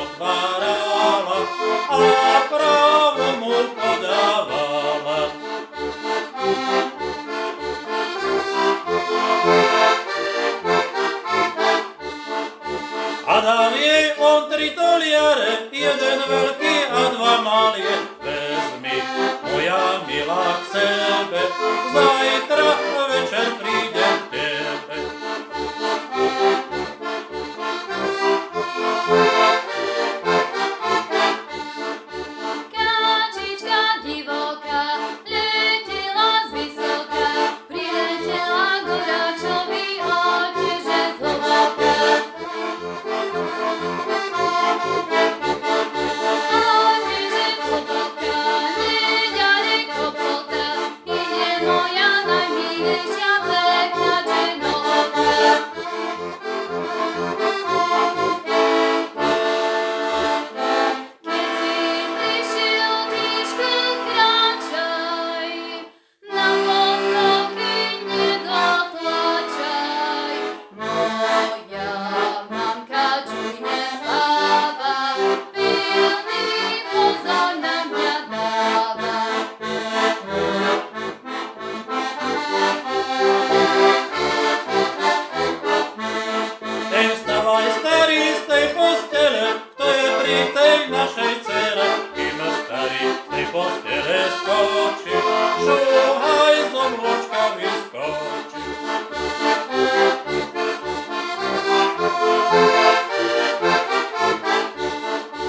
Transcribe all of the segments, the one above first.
otvárala a právo mu podávala. A dal jej on 3 toliare, jeden veľký a 2 malie. Vezmi, moja milá, k sebe, zajtra večer prídem k tebe. Kačička divoká letela zvysoka, priletela k Guráčovi oteže zhlboka. Oteže zhlboka, neďaleko plota, ide moja najmilejšia pekná černooka. Keď si prišiel tížko kráčaj, na potoky nedotlačaj. Moja mamka čujne spáva, pilný pozor na mňa dáva. Ej, vstavaj, starý, z tej postele, kto je pri tej našej dcere. Kým starý z tej postele skočí, šuhaj z oblôčka vyskočí.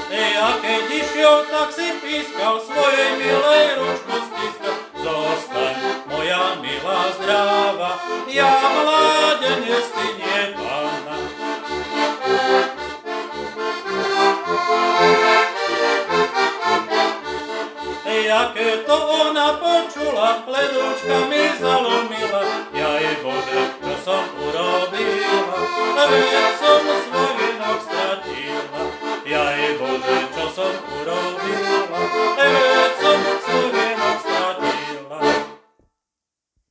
Ej, a keď išiel, tak si pískal, svojej milej ručku stiskal. Zostaň, moja milá zdráva, ja mládenec, ty nie pána. Ej, aké to ona počula, ledúčkami zalomila. Jaj Bože, čo som urobila, veď som svoj vínok stratila. Jaj